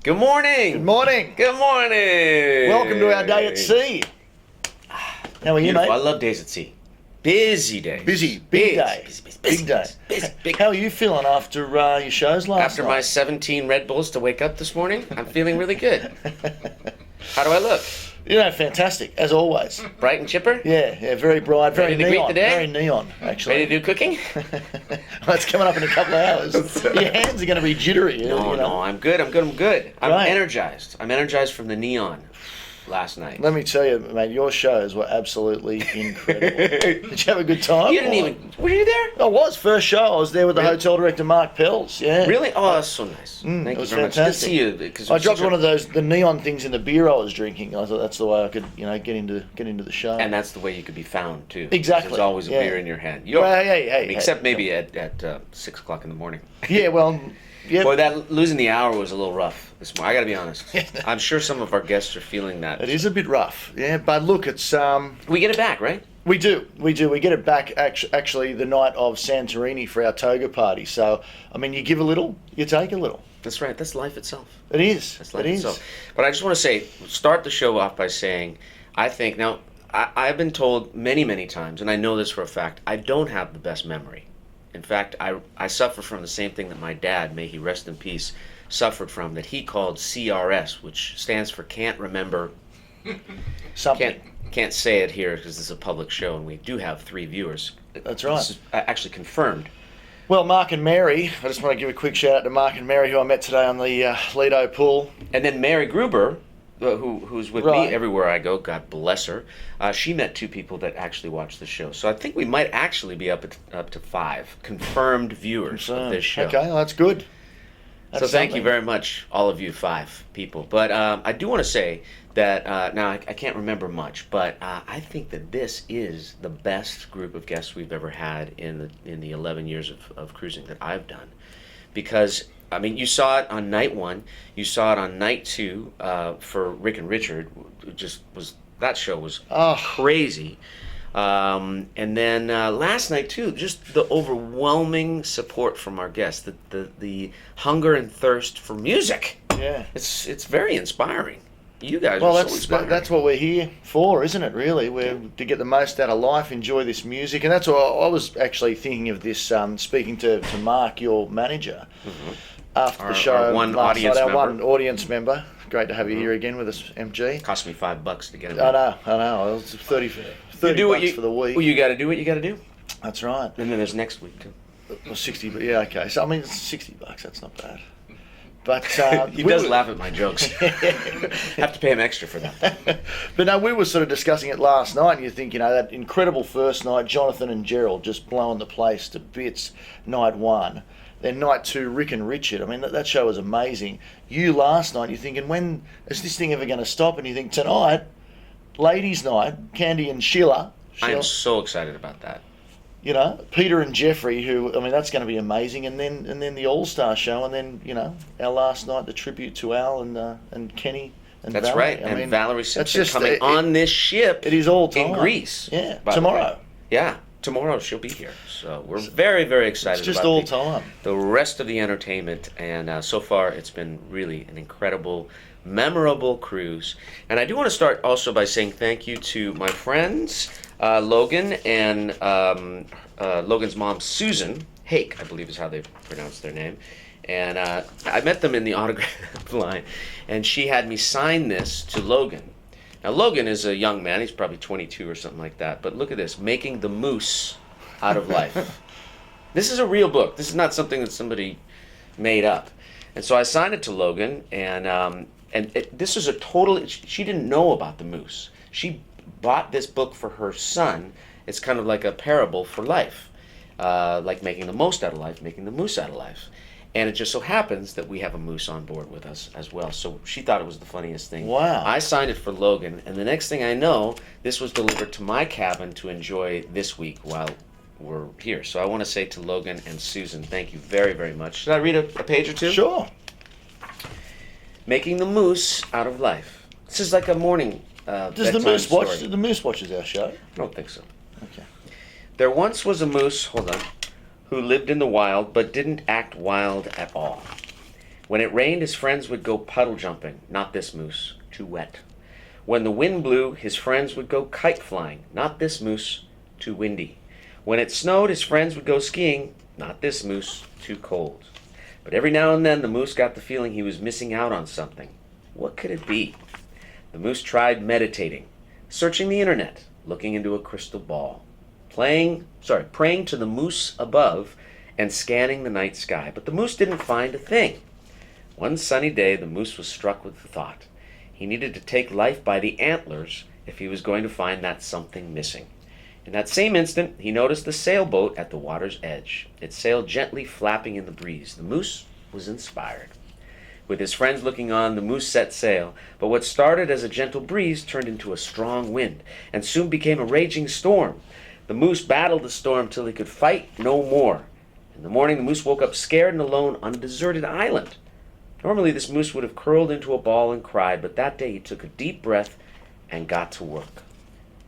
Good morning. Good morning. Good morning. Welcome to our day at sea. How are you, Beautiful. mate? I love days at sea. Busy days. Busy. Big day. Big day. Big. How are you feeling after your shows last After night? my 17 Red Bulls to wake up this morning, I'm feeling really good. How do I look? You know, fantastic, as always. Bright and chipper? Yeah, very bright, very Ready to greet neon. the day? Very neon, actually. Ready to do cooking? Well, it's coming up in a couple of hours. Your hands are going to be jittery. No, I'm good. I'm Right. energized. I'm energized from the neon last night. Let me tell you, mate, your shows were absolutely incredible. Did you have a good time? You didn't even... Were you there? I was. First show, I was there with the Really? hotel director, Mark Pells. Yeah. Really? Oh, that's so nice. Thank it you was very much. fantastic. Good to see you. 'Cause I it was dropped such a- one of the neon things in the beer I was drinking. I thought that's the way I could, get into the show. And that's the way you could be found, too. Exactly, There's always a yeah. beer in your hand. Well, hey, Except maybe at 6 o'clock in the morning. Yeah, well, yeah. Boy, that losing the hour was a little rough this morning. I got to be honest. I'm sure some of our guests are feeling that. It is a bit rough. Yeah, but look, it's We get it back, right? we do. We get it back actually the night of Santorini for our toga party. So, I mean, you give a little, you take a little. That's right. That's life itself. It is. That's life It is. itself. But I just want to say, start the show off by saying, I think, now, I've been told many, many times, and I know this for a fact, I don't have the best memory. In fact, I suffer from the same thing that my dad, may he rest in peace, suffered from, that he called CRS, which stands for can't remember. Something. Can't say it here because this is a public show and we do have 3 viewers. That's right. This is actually confirmed. Well, Mark and Mary, I just want to give a quick shout out to Mark and Mary, who I met today on the Lido pool. And then Mary Gruber, who's with Right. me everywhere I go, God bless her, she met 2 people that actually watched the show. So I think we might actually be up to 5 confirmed viewers of this show. Okay, well, that's good. So thank you very much, all of you 5 people. But I do want to say that, now I can't remember much, but I think that this is the best group of guests we've ever had in the 11 years of cruising that I've done. Because, I mean, you saw it on night 1, you saw it on night 2 for Rick and Richard. That show was crazy. And then last night too, just the overwhelming support from our guests, the hunger and thirst for music. Yeah. It's very inspiring. You guys Well, are so inspiring. that's what we're here for, isn't it? Really, we're to get the most out of life, enjoy this music, and that's what I was actually thinking of this. Speaking to Mark, your manager, after the show, our one last audience night, our member. one audience member. Great to have you here again with us, MG. Cost me $5 to get it. I know. It's 30 do what bucks for the week. Well, you got to do what you got to do. That's right. And then there's next week too. Well, 60. Yeah, okay. So I mean, it's $60. That's not bad. But He does laugh at my jokes. Have to pay him extra for that. But no, we were sort of discussing it last night, and you think, that incredible first night, Jonathan and Gerald just blowing the place to bits, night 1. Then night 2, Rick and Richard. I mean, that show was amazing. You last night, you're thinking, when is this thing ever going to stop? And you think, tonight, ladies' night, Candy and Sheila. I am so excited about that. Peter and Jeffrey, who, I mean, that's going to be amazing. And then the All-Star show, and then, our last night, the tribute to Al and Kenny and That's Valerie. right. I And mean, Valerie Simpson just, coming on this ship. It is all time. In Greece. Yeah, by the tomorrow. way. Yeah, tomorrow she'll be here. So we're very, very excited It's just about all time. the rest of the entertainment. And so far, it's been really an incredible, memorable cruise. And I do want to start also by saying thank you to my friends, Logan and Logan's mom, Susan Hake, I believe is how they pronounce their name. And I met them in the autograph line, and she had me sign this to Logan. Now, Logan is a young man. He's probably 22 or something like that. But look at this, Making the Moose Out of Life. This is a real book. This is not something that somebody made up. And so I signed it to Logan, and this is a totally, she didn't know about the moose. She bought this book for her son. It's kind of like a parable for life, like making the most out of life, making the moose out of life. And it just so happens that we have a moose on board with us as well. So she thought it was the funniest thing. Wow. I signed it for Logan, and the next thing I know, this was delivered to my cabin to enjoy this week while we're here. So I want to say to Logan and Susan, thank you very, very much. Should I read a page or two? Sure. Making the moose out of life. This is like a morning Does the bedtime Moose watch? story. The Moose watches our show. I don't think so. Okay. There once was a moose, hold on, who lived in the wild but didn't act wild at all. When it rained, his friends would go puddle jumping. Not this moose, too wet. When the wind blew, his friends would go kite flying. Not this moose, too windy. When it snowed, his friends would go skiing. Not this moose, too cold. But every now and then the moose got the feeling he was missing out on something. What could it be? The moose tried meditating, searching the internet, looking into a crystal ball, praying to the moose above and scanning the night sky. But the moose didn't find a thing. One sunny day, the moose was struck with the thought. He needed to take life by the antlers if he was going to find that something missing. In that same instant, he noticed the sailboat at the water's edge. It sailed gently, flapping in the breeze. The moose was inspired. With his friends looking on, the moose set sail, but what started as a gentle breeze turned into a strong wind, and soon became a raging storm. The moose battled the storm till he could fight no more. In the morning, the moose woke up scared and alone on a deserted island. Normally, this moose would have curled into a ball and cried, but that day he took a deep breath and got to work.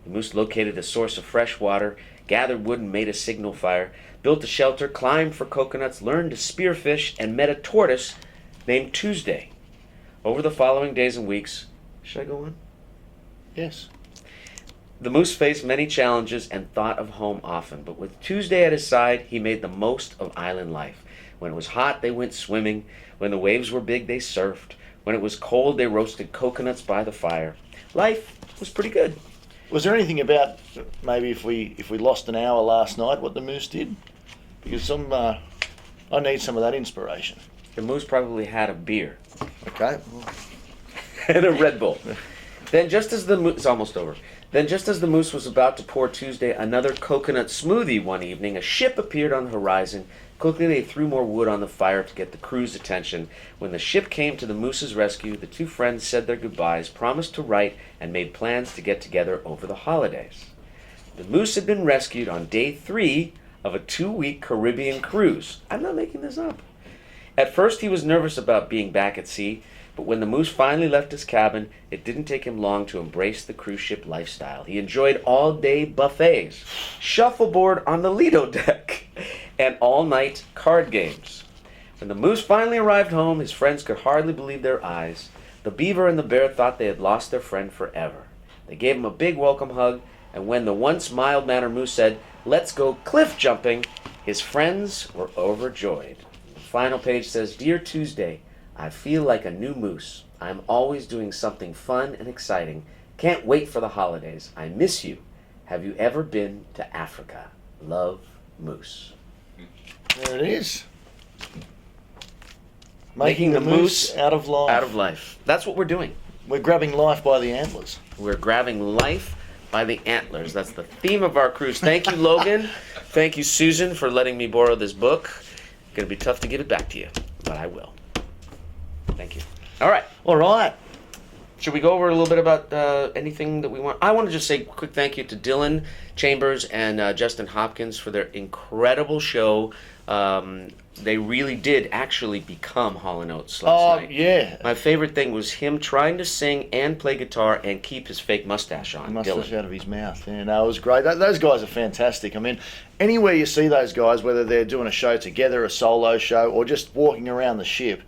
The moose located a source of fresh water, gathered wood and made a signal fire, built a shelter, climbed for coconuts, learned to spearfish, and met a tortoise named Tuesday. Over the following days and weeks, should I go on? Yes. The moose faced many challenges and thought of home often, but with Tuesday at his side, he made the most of island life. When it was hot, they went swimming. When the waves were big, they surfed. When it was cold, they roasted coconuts by the fire. Life was pretty good. Was there anything about maybe if we lost an hour last night, what the moose did? Because I need some of that inspiration. The moose probably had a beer. Okay. And a Red Bull. Then just as the moose... It's almost over. Then just as the moose was about to pour Tuesday another coconut smoothie one evening, a ship appeared on the horizon. Quickly they threw more wood on the fire to get the crew's attention. When the ship came to the moose's rescue, the two friends said their goodbyes, promised to write, and made plans to get together over the holidays. The moose had been rescued on day 3 of a 2-week Caribbean cruise. I'm not making this up. At first he was nervous about being back at sea, but when the moose finally left his cabin, it didn't take him long to embrace the cruise ship lifestyle. He enjoyed all-day buffets, shuffleboard on the Lido deck, and all-night card games. When the moose finally arrived home, his friends could hardly believe their eyes. The beaver and the bear thought they had lost their friend forever. They gave him a big welcome hug, and when the once mild-mannered moose said, "Let's go cliff jumping," his friends were overjoyed. The final page says, "Dear Tuesday, I feel like a new moose. I'm always doing something fun and exciting. Can't wait for the holidays. I miss you. Have you ever been to Africa? Love, Moose." There it is. Making the moose out of life. Out of life. That's what we're doing. We're grabbing life by the antlers. We're grabbing life by the antlers. That's the theme of our cruise. Thank you, Logan. Thank you, Susan, for letting me borrow this book. It's going to be tough to give it back to you, but I will. Thank you. All right. All right. Should we go over a little bit about anything that we want? I want to just say a quick thank you to Dylan Chambers and Justin Hopkins for their incredible show. They really did actually become Hall & Oates last night. Yeah. My favorite thing was him trying to sing and play guitar and keep his fake mustache on. Mustache Dylan. out of his mouth. Yeah, no, it was great. Those guys are fantastic. I mean, anywhere you see those guys, whether they're doing a show together, a solo show, or just walking around the ship,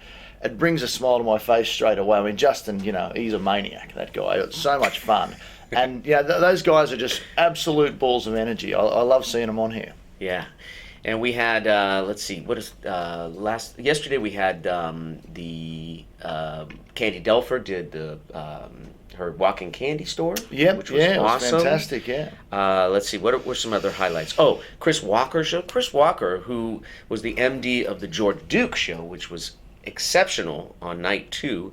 it brings a smile to my face straight away. I mean, Justin, he's a maniac, that guy. It's so much fun. And, those guys are just absolute balls of energy. I love seeing them on here. Yeah. And we had, let's see, yesterday we had the Candy Delfer did her walking candy store, which was awesome. It was fantastic, yeah. Let's see, what were some other highlights? Oh, Chris Walker show. Chris Walker, who was the MD of the George Duke show, which was exceptional on night 2,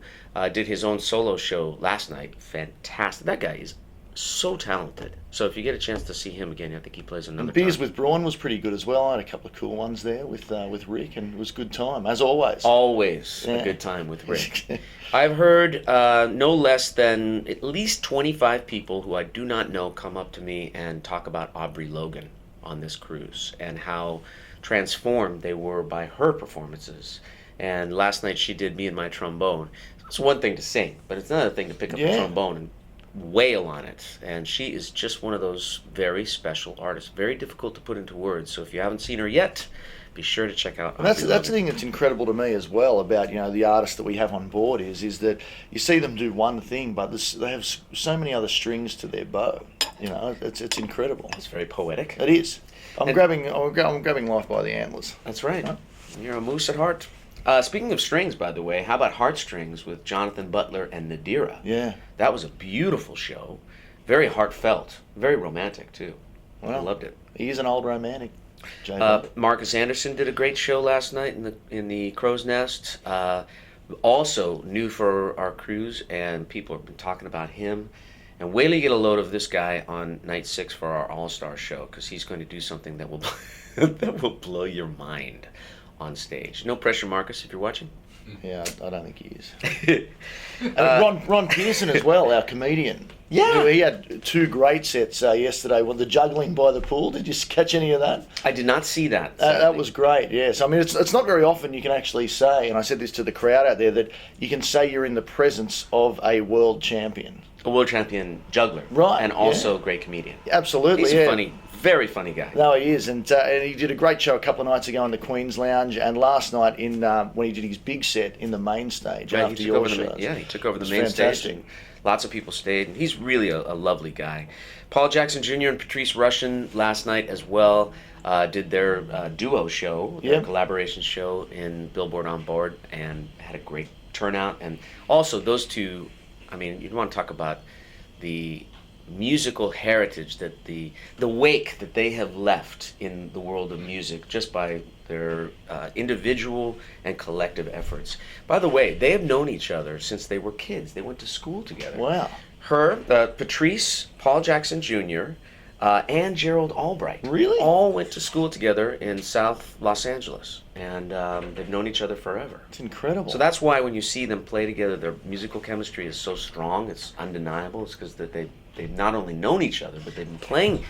did his own solo show last night. Fantastic. That guy is so talented. So if you get a chance to see him again, I think he plays another And Beers time. with Braun was pretty good as well. I had a couple of cool ones there with Rick, and it was a good time, as always. Always a good time with Rick. I've heard no less than at least 25 people who I do not know come up to me and talk about Aubrey Logan on this cruise and how transformed they were by her performances. And last night she did Me and My Trombone. It's one thing to sing, but it's another thing to pick up the trombone and wail on it. And she is just one of those very special artists. Very difficult to put into words. So if you haven't seen her yet, be sure to check out. And that's the thing that's incredible to me as well about the artists that we have on board is that you see them do one thing, but they have so many other strings to their bow. It's incredible. It's very poetic. It is. I'm grabbing life by the antlers. That's right. Huh? You're a moose at heart. Speaking of strings, by the way, how about Heartstrings with Jonathan Butler and Nadira? Yeah. That was a beautiful show. Very heartfelt. Very romantic, too. Well, I loved it. He is an old romantic. Marcus Anderson did a great show last night in the Crow's Nest. Also new for our cruise, and people have been talking about him. And wait till you get a load of this guy on night 6 for our All-Star show, because he's going to do something that will that will blow your mind on stage. No pressure, Marcus, if you're watching. Yeah, I don't think he is. Ron Pearson as well, our comedian. Yeah. He had 2 great sets yesterday. The juggling by the pool. Did you catch any of that? I did not see that. That was great, yes. I mean, it's not very often you can actually say, and I said this to the crowd out there, that you can say you're in the presence of a world champion. A world champion juggler. Right. And also a great comedian. Absolutely, He's a funny, very funny guy. No, he is, and he did a great show a couple of nights ago in the Queen's Lounge, and last night when he did his big set in the main stage after your show. He took over the main stage. And lots of people stayed, and he's really a lovely guy. Paul Jackson Jr. and Patrice Rushen last night as well did their duo show, their collaboration show in Billboard on Board, and had a great turnout. And also those two, I mean, you'd want to talk about the musical heritage that the wake that they have left in the world of music just by their individual and collective efforts. By the way, they have known each other since they were kids. They went to school together. Wow. Patrice, Paul Jackson Jr., and Gerald Albright. Really? All went to school together in South Los Angeles. And they've known each other forever. It's incredible. So that's why when you see them play together, their musical chemistry is so strong. It's undeniable. It's because that they've not only known each other, but they've been playing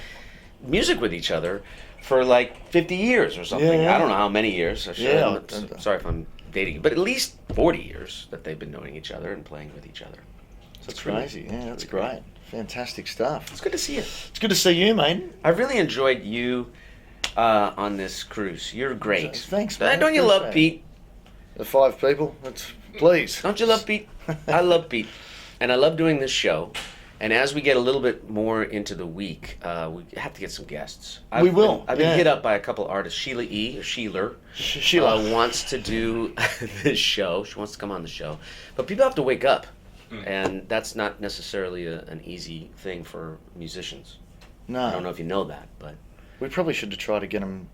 music with each other for like 50 years or something. Yeah. I don't know how many years. Sorry if I'm dating you, but at least 40 years that they've been knowing each other and playing with each other. So that's crazy. Yeah, that's great. Fantastic stuff. It's good to see you. It's good to see you, mate. I really enjoyed you on this cruise. You're great. Thanks, man. Don't you love Pete? The 5 people? Please. Don't you love Pete? I love Pete. And I love doing this show. And as we get a little bit more into the week, we have to get some guests. I've been hit up by a couple artists. Sheila wants to do this show. She wants to come on the show. But people have to wake up. And that's not necessarily an easy thing for musicians. No. I don't know if you know that, but... We probably should have tried to get them,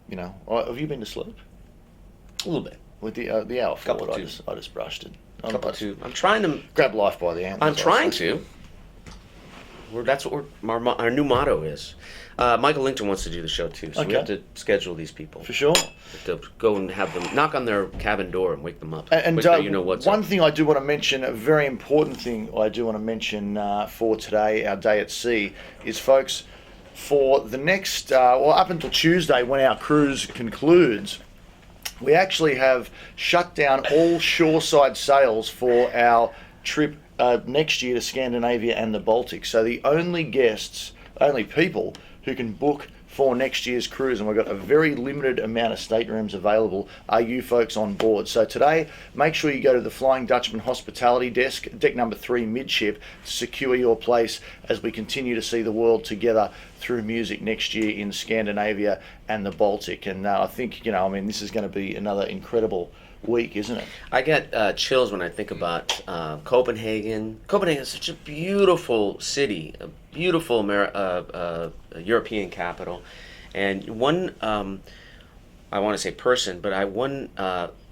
Have you been to sleep? A little bit. With the hour forward, I just brushed it. I'm trying to... Grab life by the antlers. I'm trying to. That's what our new motto is. Michael Linkton wants to do the show too, so we have to schedule these people. For sure. To go and have them knock on their cabin door and wake them up. And one thing I do want to mention, a very important thing I do want to mention for today, our day at sea, is folks, for the next, up until Tuesday when our cruise concludes, we actually have shut down all shoreside sails for our trip next year to Scandinavia and the Baltic. So the only people who can book for next year's cruise, and we've got a very limited amount of staterooms available, are you folks on board. So today, make sure you go to the Flying Dutchman Hospitality Desk, deck number 3 midship, to secure your place as we continue to see the world together through music next year in Scandinavia and the Baltic. And I think, this is going to be another incredible week, isn't it? I get chills when I think about Copenhagen. Copenhagen is such a beautiful city, a beautiful European capital, and one I want to say person, but one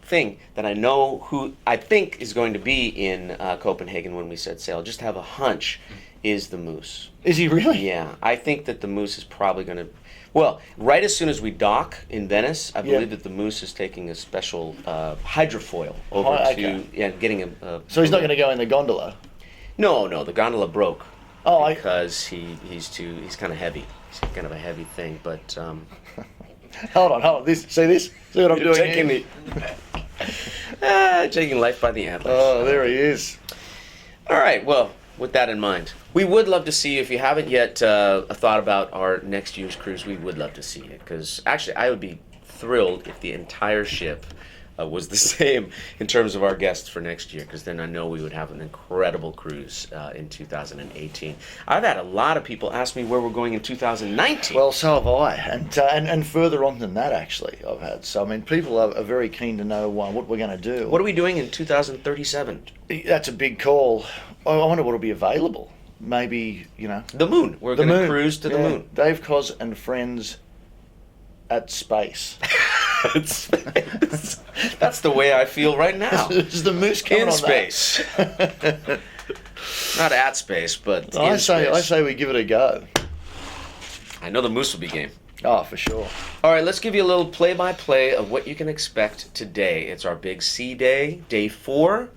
thing that I know who I think is going to be in Copenhagen when we set sail, just have a hunch, is the Moose. Is he really? Yeah, I think that the Moose is probably going to. Well, right as soon as we dock in Venice, I believe that the Moose is taking a special hydrofoil over to getting a. So he's not going to go in the gondola. No, the gondola broke. Oh, because he's kind of heavy. He's kind of a heavy thing, but. Hold on. See what I'm doing taking taking life by the antlers. Oh, there he is. All right. Well, with that in mind, we would love to see you. If you haven't yet thought about our next year's cruise, we would love to see you, because actually I would be thrilled if the entire ship was the same in terms of our guests for next year, because then I know we would have an incredible cruise in 2018. I've had a lot of people ask me where we're going in 2019. Well, so have I, and further on than that, actually, I've had. So, I mean, people are very keen to know what we're going to do. What are we doing in 2037? That's a big call. I wonder what will be available. Maybe, The moon. We're going to cruise to the moon. Dave Cos and friends at space. That's the way I feel right now. Is the moose coming in on space? Not at space, but I in space. I say we give it a go. I know the moose will be game. Oh, for sure. All right, let's give you a little play-by-play of what you can expect today. It's our big sea day, day 4.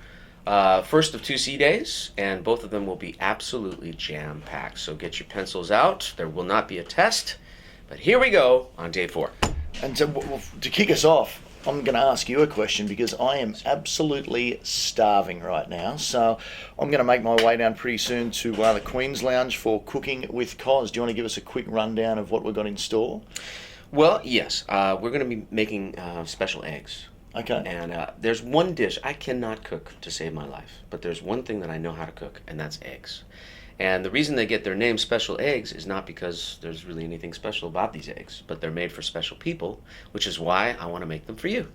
First of 2 sea days, and both of them will be absolutely jam-packed. So get your pencils out. There will not be a test, but here we go on day 4. And to kick us off, I'm going to ask you a question because I am absolutely starving right now. So I'm going to make my way down pretty soon to the Queen's Lounge for Cooking with Cos. Do you want to give us a quick rundown of what we've got in store? Well, yes. We're going to be making special eggs. Okay. And there's one dish I cannot cook to save my life, but there's one thing that I know how to cook, and that's eggs. And the reason they get their name Special Eggs is not because there's really anything special about these eggs, but they're made for special people, which is why I want to make them for you.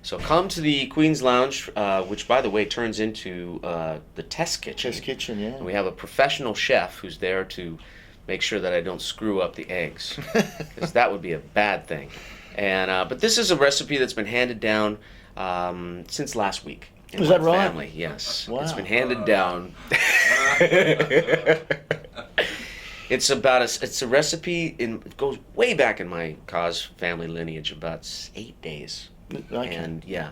So come to the Queen's Lounge, which, by the way, turns into the test kitchen. Test kitchen, yeah. And we have a professional chef who's there to make sure that I don't screw up the eggs, because that would be a bad thing. And but this is a recipe that's been handed down since last week. Is that right? Family, yes. Wow. It's been handed down. It's a recipe. It goes way back in my Cos family lineage, about 8 days. Okay. And yeah.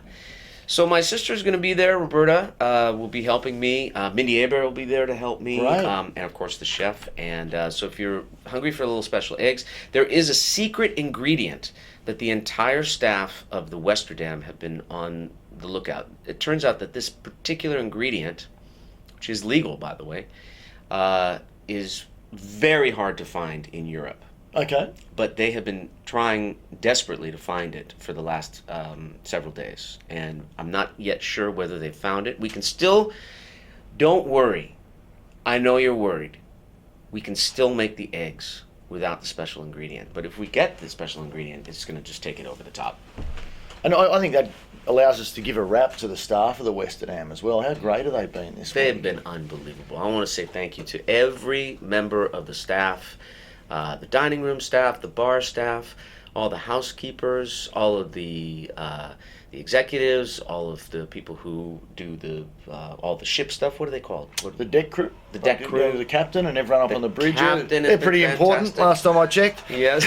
So my sister's going to be there. Roberta will be helping me. Mindy Aber will be there to help me. Right. And of course the chef. And so if you're hungry for little special eggs, there is a secret ingredient that the entire staff of the Westerdam have been on the lookout. It turns out that this particular ingredient, which is legal by the way, is very hard to find in Europe. Okay. But they have been trying desperately to find it for the last several days. And I'm not yet sure whether they found it. We can still, don't worry. I know you're worried. We can still make the eggs without the special ingredient. But if we get the special ingredient, it's going to just take it over the top. And I think that allows us to give a wrap to the staff of the Westerdam as well. How great have they been this week? They've been unbelievable. I want to say thank you to every member of the staff. The dining room staff, the bar staff, all the housekeepers, all of the executives, all of the people who do all the ship stuff. What are they called? The deck crew. The deck crew. The captain and everyone up on the bridge. Captain They're pretty important last time I checked. Yes.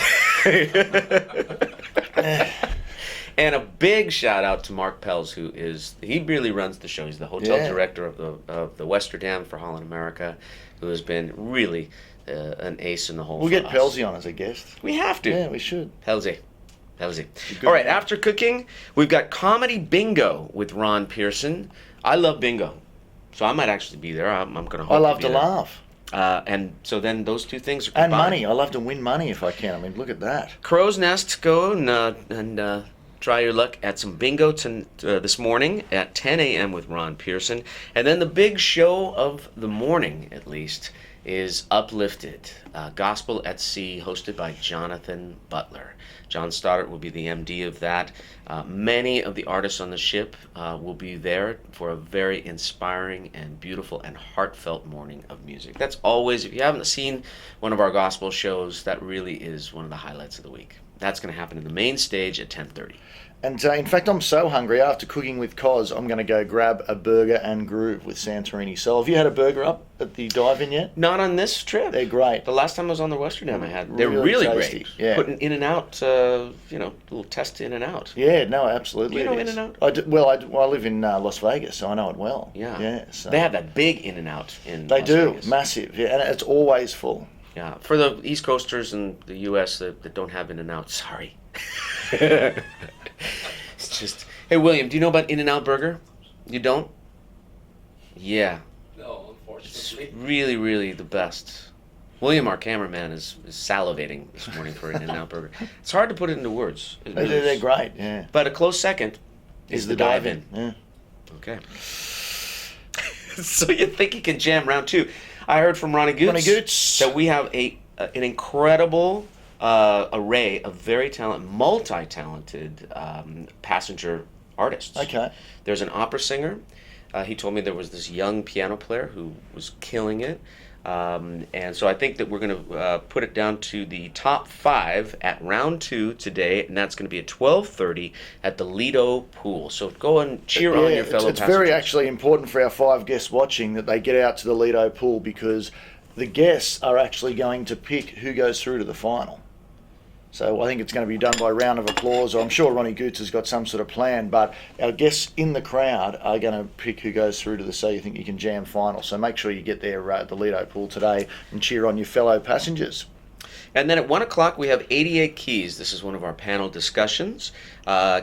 And a big shout out to Mark Pels, he really runs the show. He's the hotel director of the Westerdam for Holland America, who has been really an ace in the hole. We'll get Pelsy on as a guest. We have to. Yeah, we should. Pelsy. All right, after cooking, we've got comedy bingo with Ron Pearson. I love bingo, so I might actually be there. I'm going to hope I love to to there. laugh. And so then those two things are combined. And money. I love to win money if I can. I mean, look at that. Crow's Nest, go and try your luck at some bingo this morning at 10 a.m. with Ron Pearson. And then the big show of the morning, at least, is Uplifted, Gospel at Sea, hosted by Jonathan Butler. John Stoddart will be the MD of that. Many of the artists on the ship will be there for a very inspiring and beautiful and heartfelt morning of music. That's always, if you haven't seen one of our gospel shows, that really is one of the highlights of the week. That's going to happen in the main stage at 10:30. And in fact, I'm so hungry. After cooking with Cos, I'm going to go grab a burger and groove with Santorini. So have you had a burger up at the dive-in yet? Not on this trip. They're great. The last time I was on the Westerdam, I had. They're Really really tasty. great. Yeah. Putting in and out, little test in and out. Yeah, no, absolutely. Do you know it is. In-N-Out? I live in Las Vegas, so I know it well. Yeah. Yeah. So. They have that big in and out in They Las do. Vegas. Massive. Yeah, and it's always full. Yeah. For the East Coasters in the U.S. that don't have in and out, sorry. It's just, hey, William, do you know about In-N-Out Burger? You don't? Yeah. No, It's unfortunately. really, really the best. William, our cameraman, is salivating this morning for an In-N-Out burger. It's hard to put it into words. It really They're is. great, yeah. But a close second is the dive in. Yeah. Okay. So you think you can jam round two? I heard from Ronnie Goots, that we have an incredible array of very multi-talented passenger artists. Okay. There's an opera singer. He told me there was this young piano player who was killing it. And so I think that we're going to put it down to the top 5 at round 2 today, and that's going to be at 12:30 at the Lido Pool. So go and cheer on your fellow it's passengers. very actually important for our 5 guests watching that they get out to the Lido Pool, because the guests are actually going to pick who goes through to the final. So I think it's going to be done by round of applause, or I'm sure Ronnie Goots has got some sort of plan, but our guests in the crowd are going to pick who goes through to the So You Think You Can Jam final. So make sure you get there at the Lido Pool today and cheer on your fellow passengers. And then at 1 o'clock, we have 88 Keys. This is one of our panel discussions.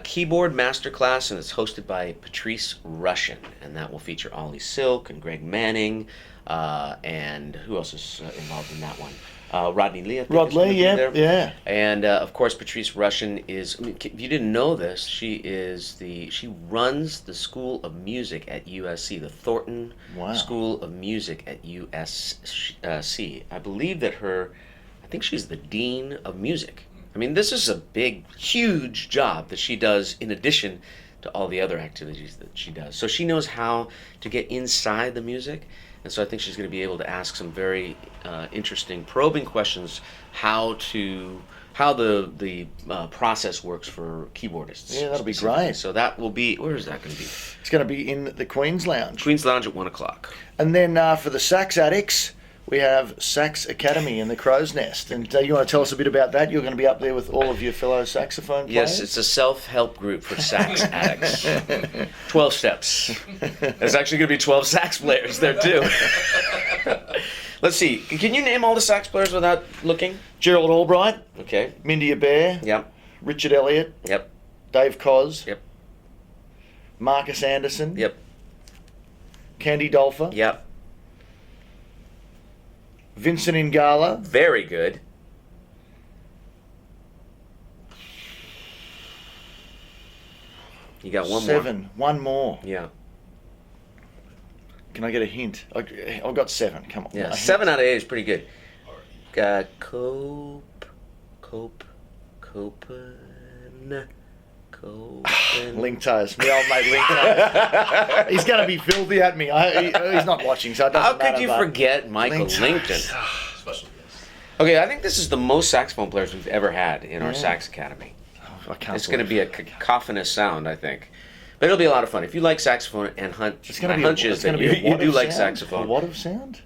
Keyboard Masterclass, and it's hosted by Patrice Rushen. And that will feature Ollie Silk and Greg Manning. And who else is involved in that one? Rodney Lee, I think. Rod Lee, yeah. And of course, Patrice Rushen is. I mean, if you didn't know this, she runs the School of Music at USC, the Thornton School of Music at USC. I believe that I think she's the dean of music. I mean, this is a big, huge job that she does in addition to all the other activities that she does. So she knows how to get inside the music. And so I think she's going to be able to ask some very interesting, probing questions, how the process works for keyboardists. Yeah, that'll be great. So that will be, where is that going to be? It's going to be in the Queen's Lounge. Queen's Lounge at 1 o'clock. And then for the sax addicts, we have Sax Academy in the Crow's Nest. And you want to tell us a bit about that? You're going to be up there with all of your fellow saxophone players? Yes, it's a self-help group for sax addicts. 12 steps. There's actually going to be 12 sax players there, too. Let's see. Can you name all the sax players without looking? Gerald Albright. Okay. Mindy Bear. Yep. Richard Elliott. Yep. Dave Coz. Yep. Marcus Anderson. Yep. Candy Dolfer. Yep. Vincent Ingala. Very good. You got one more. 7. One more. Yeah. Can I get a hint? I've got 7. Come on. Yeah. 7 out of 8 is pretty good. Copen. Link toes. My old mate Link toes. He's going to be filthy at me. He's not watching, so it doesn't matter. How could you forget Michael Lincoln? Special guest. Okay, I think this is the most saxophone players we've ever had in our sax academy. I can't It's going to be a cacophonous sound, I think. But it'll be a lot of fun. If you like saxophone and It's going to be hunch is that you do like saxophone. A what of sound?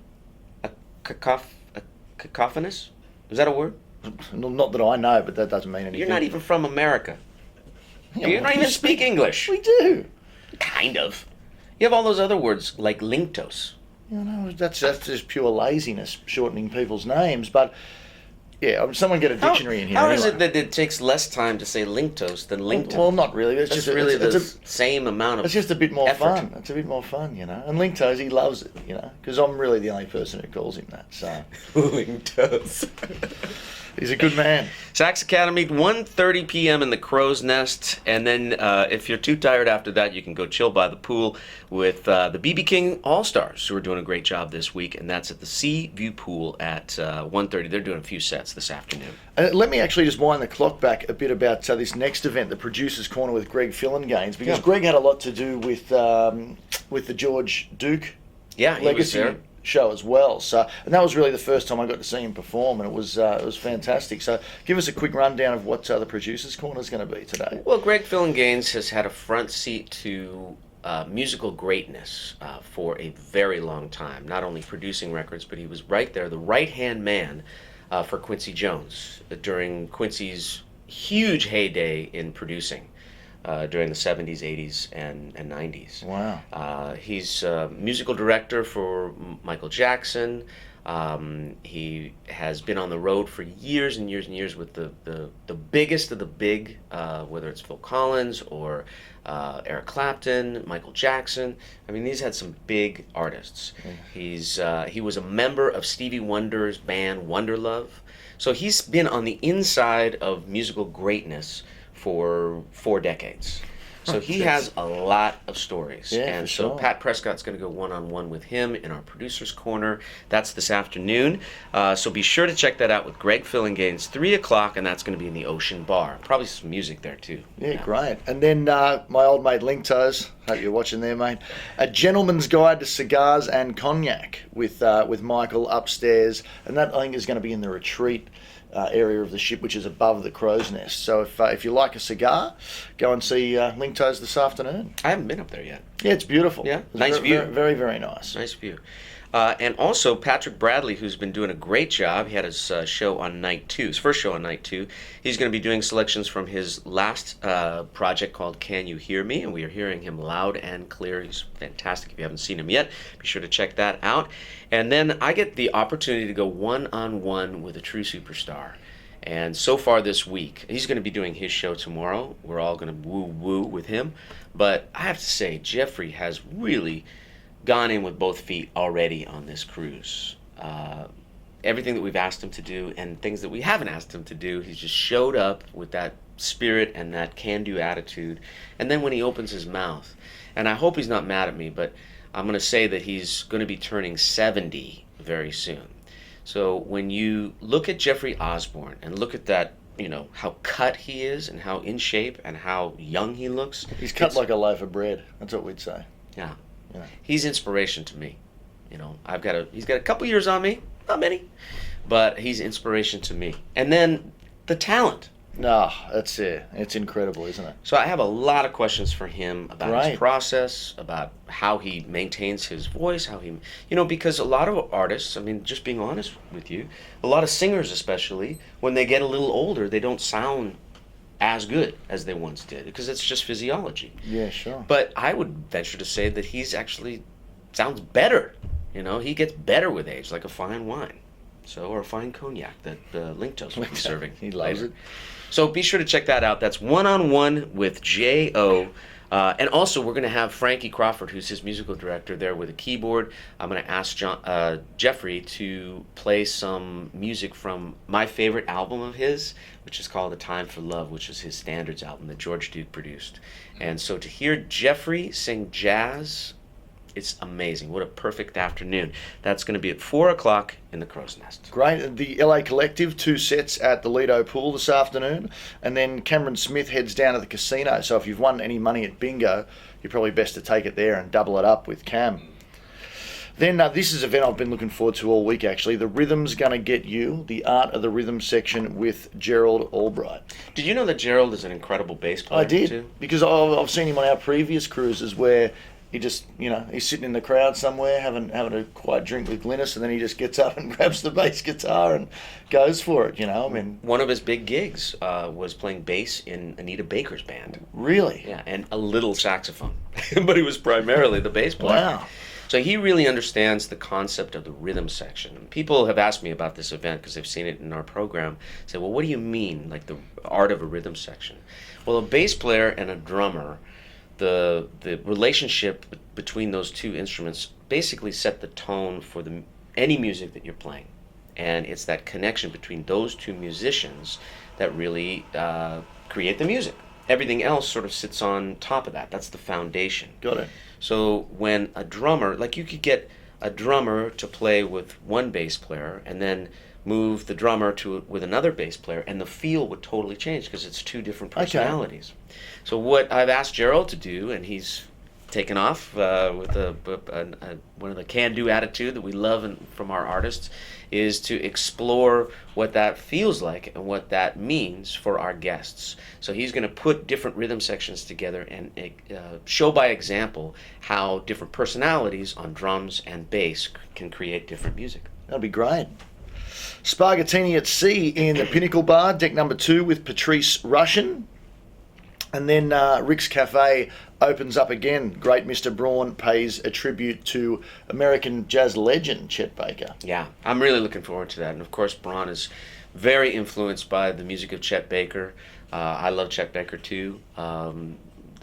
A cacophonous? Is that a word? Not that I know, but that doesn't mean anything. You're not even from America. Yeah, You don't even speak English. We do. Kind of. You have all those other words like linctos. You know, that's just pure laziness, shortening people's names. But yeah, someone get a dictionary in here. How anyway. is it that it takes less time to say linctos than lincto? Well, not really. It's That's just really it's the a, same amount of it's just a bit more effort. fun. It's a bit more fun, you know. And Linktoes, he loves it, you know, because I'm really the only person who calls him that. So Linctos. he's a good man. Sax Academy, 1:30 p.m. in the Crow's Nest, and then if you're too tired after that, you can go chill by the pool with the BB King All-Stars, who are doing a great job this week, and that's at the Sea View Pool at 1:30. They're doing a few sets this afternoon. Let me actually just wind the clock back a bit about this next event, the Producers Corner with Greg Fillinganes, because Greg had a lot to do with the George Duke Yeah, he was legacy there. show as well. So, and that was really the first time I got to see him perform, and it was fantastic. So, give us a quick rundown of what the Producers Corner is going to be today. Well, Greg Fillinganes has had a front seat to musical greatness for a very long time. Not only producing records, but he was right there, the right-hand man for Quincy Jones during Quincy's huge heyday in producing during the 70s, 80s, and 90s. Wow. He's musical director for Michael Jackson, He has been on the road for years and years and years with the biggest of the big, whether it's Phil Collins or Eric Clapton, Michael Jackson. I mean, he's had some big artists. He was a member of Stevie Wonder's band Wonderlove. So he's been on the inside of musical greatness for 4 decades. So he has a lot of stories. Yeah, and for so sure. Pat Prescott's going to go one-on-one with him in our producer's corner. That's this afternoon. So be sure to check that out with Greg Fillinganes, 3 o'clock, and that's going to be in the Ocean Bar. Probably some music there, too. Yeah, great. And then my old mate Linktoes, hope you're watching there, mate. A Gentleman's Guide to Cigars and Cognac with Michael upstairs. And that, I think, is going to be in the retreat area of the ship, which is above the Crow's Nest. So if you like a cigar, go and see Linktoes this afternoon. I haven't been up there yet. Yeah, it's beautiful. Yeah, It's nice view. Very, very, very nice. Nice view. And also, Patrick Bradley, who's been doing a great job. He had his show on night 2, his first show on night 2. He's going to be doing selections from his last project called Can You Hear Me? And we are hearing him loud and clear. He's fantastic. If you haven't seen him yet, be sure to check that out. And then I get the opportunity to go one-on-one with a true superstar. And so far this week, he's going to be doing his show tomorrow. We're all going to woo-woo with him. But I have to say, Jeffrey has really gone in with both feet already on this cruise. Everything that we've asked him to do and things that we haven't asked him to do, he's just showed up with that spirit and that can-do attitude. And then when he opens his mouth, and I hope he's not mad at me, but I'm going to say that he's going to be turning 70 very soon. So when you look at Jeffrey Osborne and look at that, how cut he is and how in shape and how young he looks. He's cut like a loaf of bread. That's what we'd say. Yeah. Yeah. He's inspiration to me. He's got a couple years on me, not many, but he's inspiration to me. And then the talent. No, that's it. It's incredible, isn't it? So I have a lot of questions for him about his Right. process, about how he maintains his voice, because a lot of artists, I mean, just being honest with you, a lot of singers especially, when they get a little older, they don't sound as good as they once did because it's just physiology. Yeah, sure. But I would venture to say that he's actually sounds better. He gets better with age, like a fine wine. Or a fine cognac that Linktoes will be serving. He loves later. it. So be sure to check that out. That's one-on-one with J.O. And also, we're going to have Frankie Crawford, who's his musical director, there with a keyboard. I'm going to ask Jeffrey to play some music from my favorite album of his, which is called A Time for Love, which is his Standards album that George Duke produced. And so to hear Jeffrey sing jazz, it's amazing. What a perfect afternoon. That's going to be at 4 o'clock in the Crow's Nest. Great. The LA Collective, 2 sets at the Lido Pool this afternoon. And then Cameron Smith heads down to the casino. So if you've won any money at bingo, you're probably best to take it there and double it up with Cam. Then this is an event I've been looking forward to all week, actually. The Rhythm's Gonna Get You, the Art of the Rhythm section with Gerald Albright. Did you know that Gerald is an incredible bass player? I did, too? because I've seen him on our previous cruises where he just, he's sitting in the crowd somewhere having a quiet drink with Glynis, and then he just gets up and grabs the bass guitar and goes for it, I mean. One of his big gigs was playing bass in Anita Baker's band. Really? Yeah, and a little saxophone. But he was primarily the bass player. Wow. So he really understands the concept of the rhythm section. People have asked me about this event because they've seen it in our program. Say, well, what do you mean, like the art of a rhythm section? Well, a bass player and a drummer, the relationship between those two instruments basically set the tone for any music that you're playing. And it's that connection between those two musicians that really create the music. Everything else sort of sits on top of that. That's the foundation. Got it. So when a drummer, like you could get a drummer to play with one bass player and then move the drummer with another bass player, and the feel would totally change because it's two different personalities. Okay. So what I've asked Gerald to do, and he's taken off with one of the can-do attitude that we love from our artists, is to explore what that feels like and what that means for our guests. So he's going to put different rhythm sections together and show by example how different personalities on drums and bass can create different music. That'll be great. Spargatini at Sea in the Pinnacle Bar, deck number 2 with Patrice Russian. And then Rick's Cafe opens up again. Great Mr. Braun pays a tribute to American jazz legend Chet Baker. Yeah, I'm really looking forward to that. And of course, Braun is very influenced by the music of Chet Baker. I love Chet Baker too.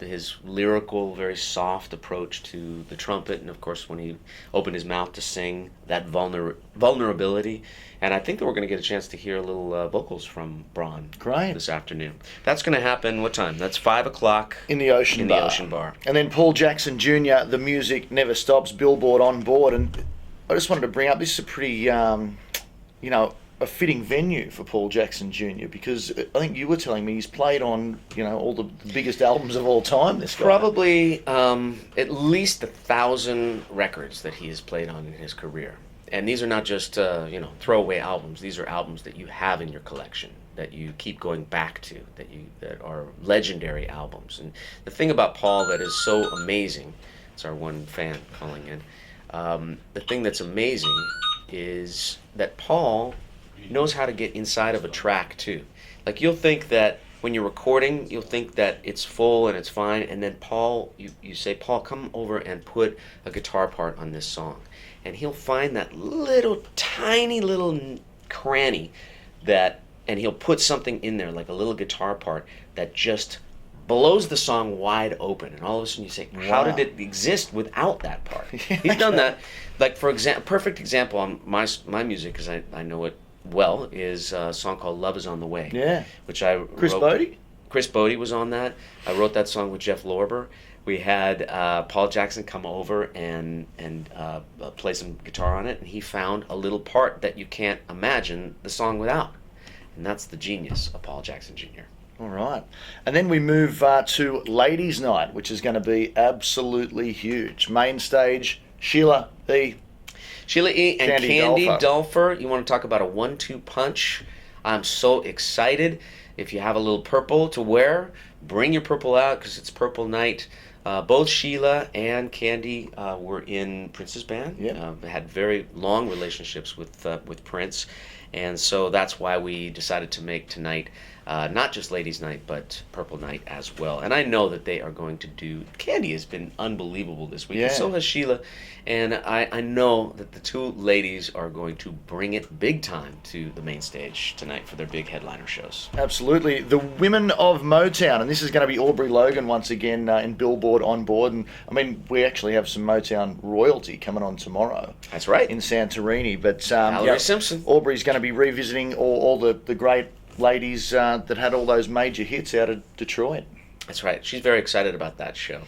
His lyrical, very soft approach to the trumpet, and of course when he opened his mouth to sing, that vulnerability. And I think that we're going to get a chance to hear a little vocals from Braun this afternoon. That's going to happen, what time? That's 5 o'clock in the Ocean Bar. The Ocean Bar. And then Paul Jackson Jr., The Music Never Stops, Billboard on board. And I just wanted to bring up, this is a pretty, a fitting venue for Paul Jackson Jr., because I think you were telling me he's played on, all the biggest albums of all time, this guy. Probably at least 1,000 records that he has played on in his career. And these are not just, throwaway albums. These are albums that you have in your collection, that you keep going back to, that are legendary albums. And the thing about Paul that is so amazing, it's our one fan calling in, the thing that's amazing is that Paul knows how to get inside of a track too. Like, you'll think that when you're recording, you'll think that it's full and it's fine, and then Paul, you say, Paul, come over and put a guitar part on this song. And he'll find that little, tiny little cranny and he'll put something in there, like a little guitar part, that just blows the song wide open. And all of a sudden you say, how did it exist without that part? He's done that. Like, for example, perfect example on my music, because I know it well, is a song called Love Is On The Way. Yeah. Which I Chris Bodie? Chris Bodie was on that. I wrote that song with Jeff Lorber. We had Paul Jackson come over and play some guitar on it, and he found a little part that you can't imagine the song without. And that's the genius of Paul Jackson Jr. All right. And then we move to Ladies' Night, which is going to be absolutely huge. Main stage, Sheila E. Sheila E. and Candy Dulfer. You want to talk about a 1-2 punch? I'm so excited. If you have a little purple to wear, bring your purple out, because it's purple night. Both Sheila and Candy were in Prince's band. Yep. Had very long relationships with Prince. And so that's why we decided to make tonight not just Ladies' Night, but Purple Night as well. And I know that they are going to do... Candy has been unbelievable this week, and so has Sheila. And I know that the two ladies are going to bring it big time to the main stage tonight for their big headliner shows. Absolutely. The Women of Motown, and this is going to be Aubrey Logan once again in Billboard on board. And I mean, we actually have some Motown royalty coming on tomorrow. That's right. In Santorini. But Valerie Simpson. Aubrey's going to be revisiting all the great ladies that had all those major hits out of Detroit. That's right. She's very excited about that show.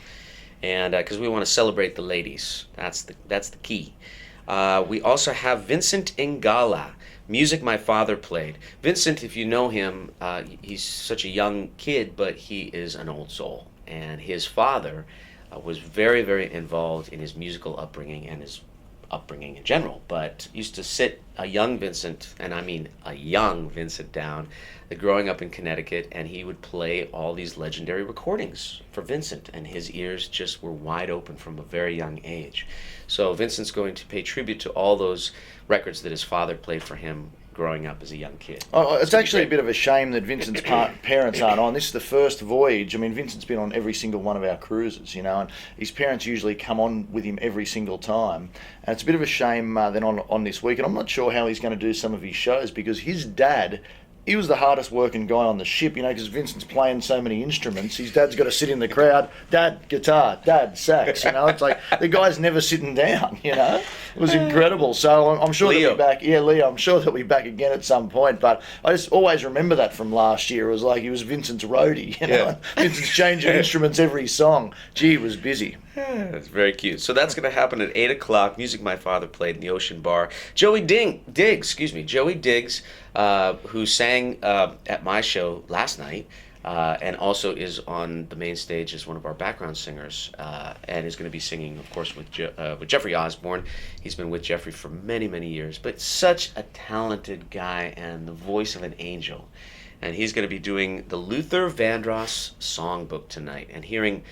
And because we want to celebrate the ladies. That's the key. We also have Vincent Ingala, music my father played. Vincent, if you know him, he's such a young kid, but he is an old soul. And his father was very, very involved in his musical upbringing and his upbringing in general, but used to sit a young Vincent, and I mean a young Vincent, down, growing up in Connecticut, and he would play all these legendary recordings for Vincent, and his ears just were wide open from a very young age. So Vincent's going to pay tribute to all those records that his father played for him growing up as a young kid. Oh, it's actually a bit of a shame that Vincent's parents aren't on. This is the first voyage. I mean, Vincent's been on every single one of our cruises, and his parents usually come on with him every single time. And it's a bit of a shame then on this week. And I'm not sure how he's going to do some of his shows, because his dad... He was the hardest working guy on the ship, because Vincent's playing so many instruments. His dad's got to sit in the crowd. Dad, guitar. Dad, sax. It's like the guy's never sitting down, It was incredible. So I'm sure they'll be back. Yeah, Leo, I'm sure they'll be back again at some point. But I just always remember that from last year. It was like he was Vincent's roadie, Yeah. Vincent's changing instruments every song. Gee, he was busy. That's very cute. So that's going to happen at 8 o'clock. Music my father played in the Ocean Bar. Joey Diggs, who sang at my show last night, and also is on the main stage as one of our background singers, and is going to be singing, of course, with Jeffrey Osborne. He's been with Jeffrey for many, many years, but such a talented guy and the voice of an angel. And he's going to be doing the Luther Vandross songbook tonight, and hearing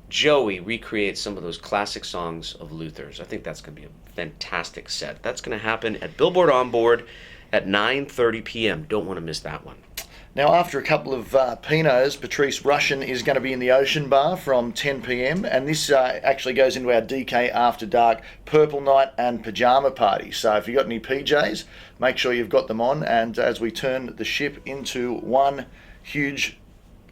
Joey recreate some of those classic songs of Luther's. I think that's going to be a fantastic set. That's going to happen at Billboard On Board at 9:30 p.m. Don't want to miss that one. Now, after a couple of Pinots, Patrice Russian is going to be in the Ocean Bar from 10 p.m. And this actually goes into our DK After Dark Purple Night and Pyjama Party. So if you've got any PJs, make sure you've got them on. And as we turn the ship into one huge,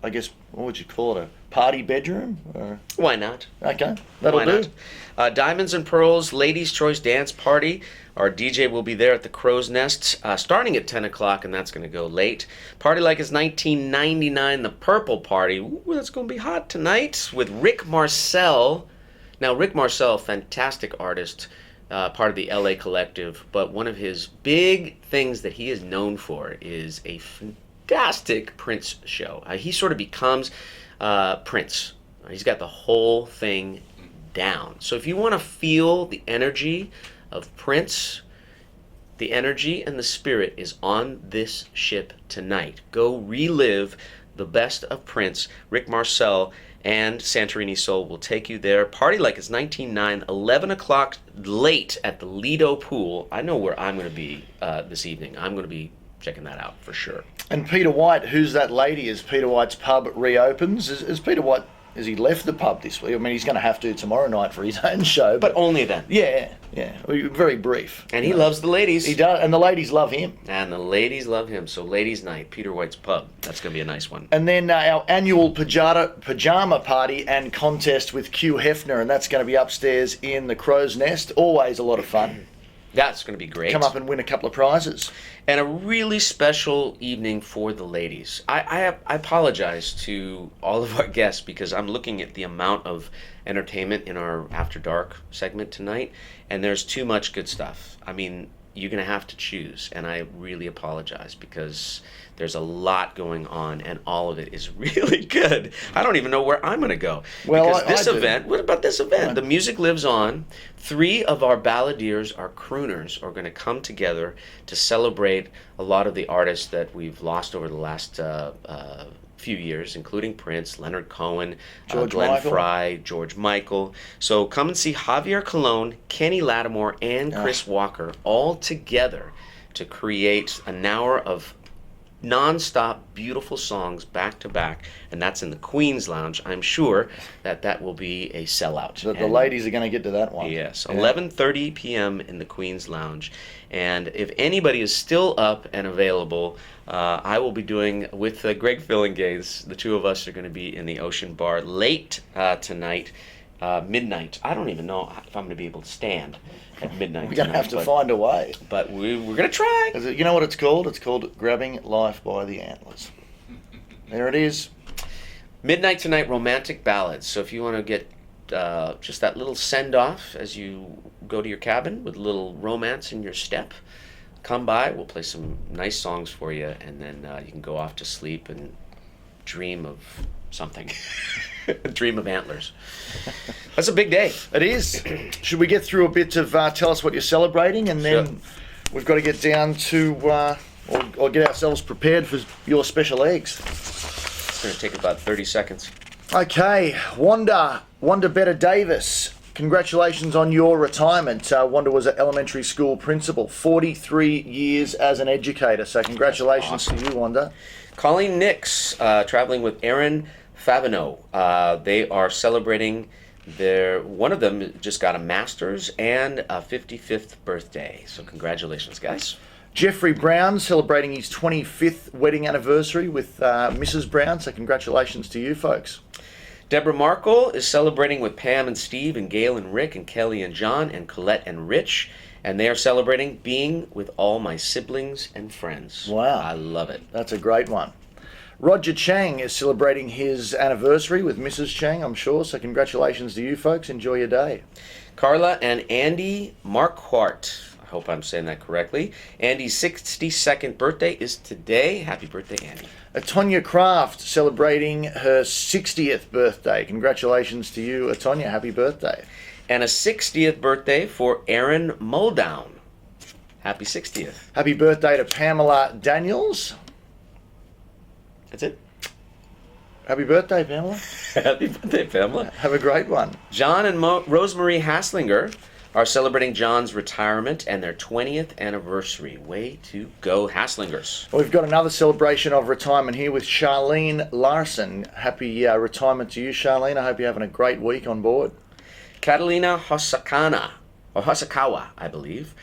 I guess, what would you call it, a party bedroom? Or... Why not? Okay, that'll Why do. not? Diamonds and Pearls Ladies' Choice Dance Party. Our DJ will be there at the Crow's Nest starting at 10 o'clock, and that's going to go late. Party like it's 1999, the Purple Party. Ooh, that's going to be hot tonight with Rick Marcel. Now, Rick Marcel, fantastic artist, part of the LA Collective, but one of his big things that he is known for is a fantastic Prince show. He sort of becomes Prince. He's got the whole thing down. So if you want to feel the energy of Prince, the energy and the spirit is on this ship tonight. Go relive the best of Prince. Rick Marcel and Santorini Soul will take you there. Party like it's 1999, 11 o'clock late at the Lido Pool. I know where I'm going to be this evening. I'm going to be checking that out for sure. And Peter White, who's that lady as Peter White's pub reopens? Is Peter White, has he left the pub this week? I mean, he's going to have to tomorrow night for his own show. But only then. Yeah. Very brief. And he loves the ladies. He does, and the ladies love him. And the ladies love him. So ladies' night, Peter White's pub. That's going to be a nice one. And then our annual pajama party and contest with Q Hefner, and that's going to be upstairs in the Crow's Nest. Always a lot of fun. That's going to be great. Come up and win a couple of prizes. And a really special evening for the ladies. I apologize to all of our guests because I'm looking at the amount of entertainment in our After Dark segment tonight, and there's too much good stuff. I mean, you're going to have to choose, and I really apologize because there's a lot going on, and all of it is really good. I don't even know where I'm going to go. Well, because this event, what about this event? The music lives on. 3 of our balladeers, our crooners, are going to come together to celebrate a lot of the artists that we've lost over the last few years, including Prince, Leonard Cohen, Glenn Frey, George Michael. So come and see Javier Colon, Kenny Lattimore, and Chris Walker all together to create an hour of non-stop beautiful songs back to back, and that's in the Queen's Lounge. I'm sure that will be a sellout. The ladies are going to get to that one. Yes, 11:30 p.m. in the Queen's Lounge. And if anybody is still up and available, I will be doing with Greg Fillingays. The two of us are going to be in the Ocean Bar late tonight. Midnight. I don't even know if I'm going to be able to stand at midnight. We're going to have to find a way. But we're going to try. You know what it's called? It's called Grabbing Life by the Antlers. There it is. Midnight tonight, romantic ballads. So if you want to get just that little send-off as you go to your cabin with a little romance in your step, come by. We'll play some nice songs for you, and then you can go off to sleep and dream of something. Dream of antlers. That's a big day. It is. Should we get through a bit of tell us what you're celebrating, and then we've got to get down to or get ourselves prepared for your special eggs. It's going to take about 30 seconds. Okay, Wanda Better Davis. Congratulations on your retirement. Wanda was an elementary school principal, 43 years as an educator. So congratulations to you, Wanda. Colleen Nix, traveling with Aaron Fabineau. They are celebrating one of them just got a master's and a 55th birthday. So congratulations, guys. Jeffrey Brown celebrating his 25th wedding anniversary with Mrs. Brown. So congratulations to you folks. Deborah Markle is celebrating with Pam and Steve and Gail and Rick and Kelly and John and Colette and Rich. And they are celebrating being with all my siblings and friends. Wow. I love it. That's a great one. Roger Chang is celebrating his anniversary with Mrs. Chang, I'm sure. So congratulations to you folks. Enjoy your day. Carla and Andy Marquardt. I hope I'm saying that correctly. Andy's 62nd birthday is today. Happy birthday, Andy. Atonya Kraft celebrating her 60th birthday. Congratulations to you, Atonya. Happy birthday. And a 60th birthday for Aaron Muldown. Happy 60th. Happy birthday to Pamela Daniels. That's it. Happy birthday, Pamela. Happy birthday, Pamela. Have a great one. John and Rosemarie Haslinger are celebrating John's retirement and their 20th anniversary. Way to go, Haslingers. We've got another celebration of retirement here with Charlene Larson. Happy retirement to you, Charlene. I hope you're having a great week on board. Catalina Hosokawa, I believe,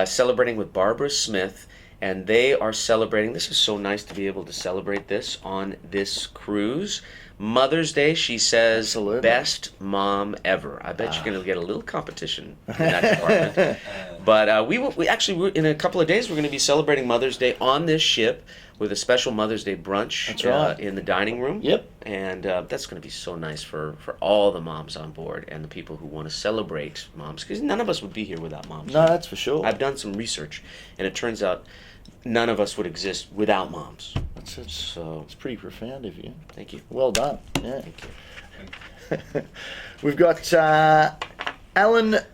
celebrating with Barbara Smith, and they are celebrating. This is so nice to be able to celebrate this on this cruise. Mother's Day, she says, Absolutely. Best mom ever. I bet you're going to get a little competition in that department. But we actually, in a couple of days, we're going to be celebrating Mother's Day on this ship with a special Mother's Day brunch. That's right. In the dining room. Yep. And that's going to be so nice for all the moms on board and the people who want to celebrate moms, because none of us would be here without moms. No, that's for sure. I've done some research, and it turns out none of us would exist without moms. So it's pretty profound of you. Thank you. Well done. Yeah. Thank you. We've got Alan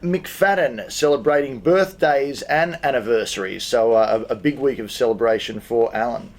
McFadden celebrating birthdays and anniversaries. So a big week of celebration for Alan.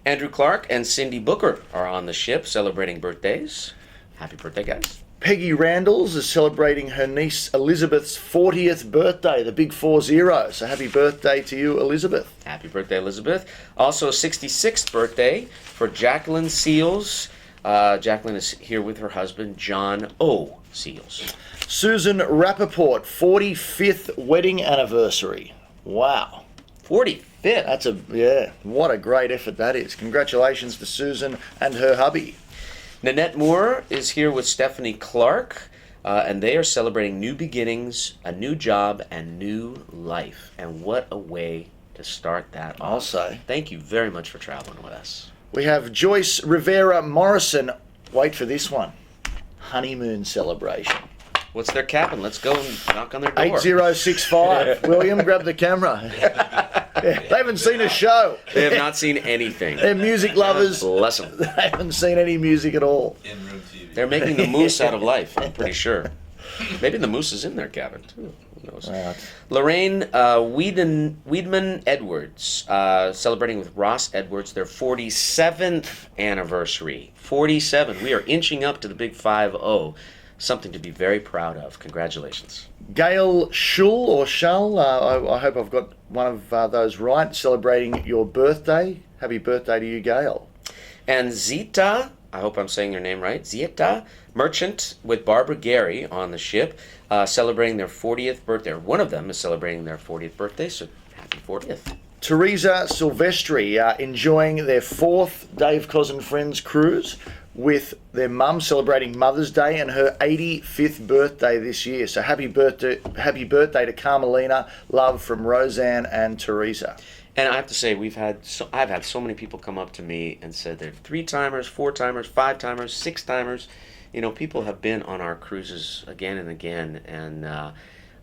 Andrew Clark and Cindy Booker are on the ship celebrating birthdays. Happy birthday, guys. Peggy Randalls is celebrating her niece Elizabeth's 40th birthday, the big 40. So happy birthday to you, Elizabeth. Happy birthday, Elizabeth. Also, 66th birthday for Jacqueline Seals. Jacqueline is here with her husband, John O. Seals. Susan Rappaport, 45th wedding anniversary. Wow. 45th. What a great effort that is. Congratulations to Susan and her hubby. Nanette Moore is here with Stephanie Clark, and they are celebrating new beginnings, a new job, and new life. And what a way to start that off. I'll say. Thank you very much for traveling with us. We have Joyce Rivera Morrison. Wait for this one. Honeymoon celebration. What's their cabin? Let's go and knock on their door. 8065. William, grab the camera. They haven't seen a show. They have not seen anything. They're music lovers. Bless them. They haven't seen any music at all. In-room TV. They're making the moose out of life, I'm pretty sure. Maybe the moose is in their cabin, too. Who knows? Wow. Lorraine Weedman Edwards, celebrating with Ross Edwards their 47th anniversary. 47. We are inching up to the big 5-0. Something to be very proud of. Congratulations. Gail Schull or Shull, I hope I've got one of those right, celebrating your birthday. Happy birthday to you, Gail. And Zita, I hope I'm saying your name right, Zita Merchant with Barbara Gary on the ship, celebrating their 40th birthday. One of them is celebrating their 40th birthday, so happy 40th. Teresa Silvestri enjoying their 4th Dave Cos and Friends cruise with their mum, celebrating Mother's Day and her 85th birthday this year. So happy birthday to Carmelina. Love from Roseanne and Teresa. And I have to say, I've had so many people come up to me and said they're 3-timers, 4-timers, 5-timers, 6-timers. You know, people have been on our cruises again and again, and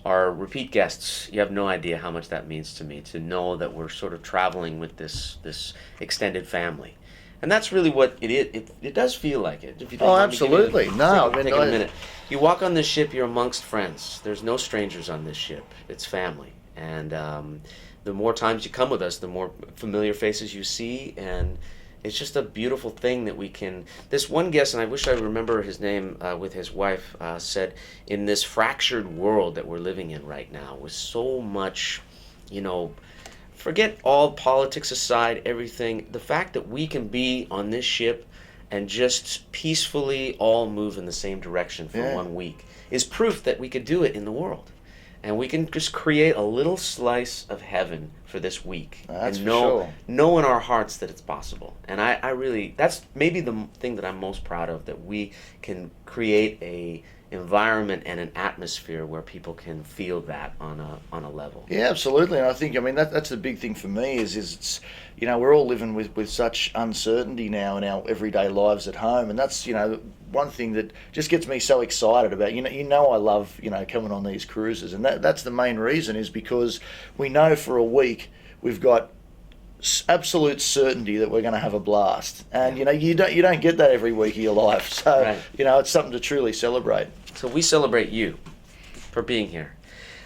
our repeat guests, you have no idea how much that means to me, to know that we're sort of traveling with this extended family. And that's really what it is. It does feel like it. If you don't mind me giving absolutely. take a minute. You walk on this ship, you're amongst friends. There's no strangers on this ship. It's family. And the more times you come with us, the more familiar faces you see. And it's just a beautiful thing that we can... This one guest, and I wish I remember his name, with his wife, said, in this fractured world that we're living in right now, with so much, forget all politics aside, everything, the fact that we can be on this ship and just peacefully all move in the same direction for 1 week is proof that we could do it in the world. And we can just create a little slice of heaven for this week. That's and for sure. know in our hearts that it's possible. And I really, that's maybe the thing that I'm most proud of, that we can create a environment and an atmosphere where people can feel that on a level. Yeah, absolutely. And I think, that's the big thing for me is it's, we're all living with such uncertainty now in our everyday lives at home. And that's, one thing that just gets me so excited about, I love, coming on these cruises. And that's the main reason, is because we know for a week we've got absolute certainty that we're going to have a blast, and you don't get that every week of your life, so right. It's something to truly celebrate. So we celebrate you for being here.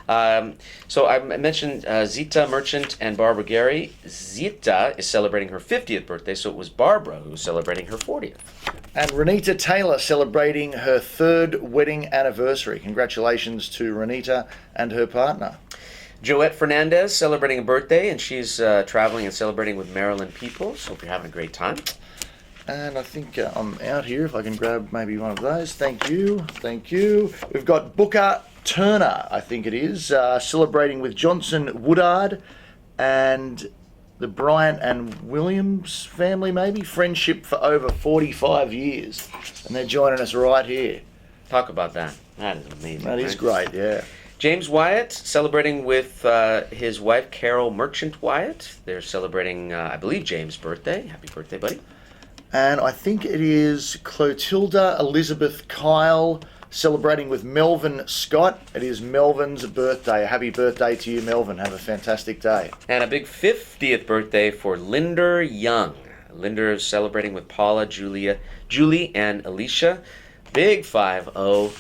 So I mentioned Zita Merchant and Barbara Gary. Zita is celebrating her 50th birthday, so it was Barbara who was celebrating her 40th. And Renita Taylor celebrating her 3rd wedding anniversary. Congratulations to Renita and her partner. Joette Fernandez celebrating a birthday, and she's traveling and celebrating with Maryland Peoples. Hope you're having a great time. And I think I'm out here if I can grab maybe one of those. Thank you. Thank you. We've got Booker Turner, I think it is, celebrating with Johnson Woodard and the Bryant and Williams family, maybe. Friendship for over 45 years. And they're joining us right here. Talk about that. That is amazing. That is great, yeah. James Wyatt celebrating with his wife Carol Merchant Wyatt. They're celebrating, I believe, James' birthday. Happy birthday, buddy. And I think it is Clotilda Elizabeth Kyle celebrating with Melvin Scott. It is Melvin's birthday. Happy birthday to you, Melvin. Have a fantastic day. And a big 50th birthday for Linder Young. Linder is celebrating with Paula, Julie, and Alicia. Big 5-0.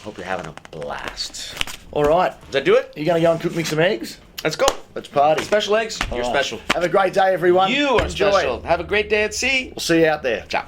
Hope you're having a blast. All right. Does that do it? You going to go and cook me some eggs? Let's go. Let's party. Special eggs. You're All right. special. Have a great day, everyone. You are Enjoy. special. Have a great day at sea. We'll see you out there. Ciao.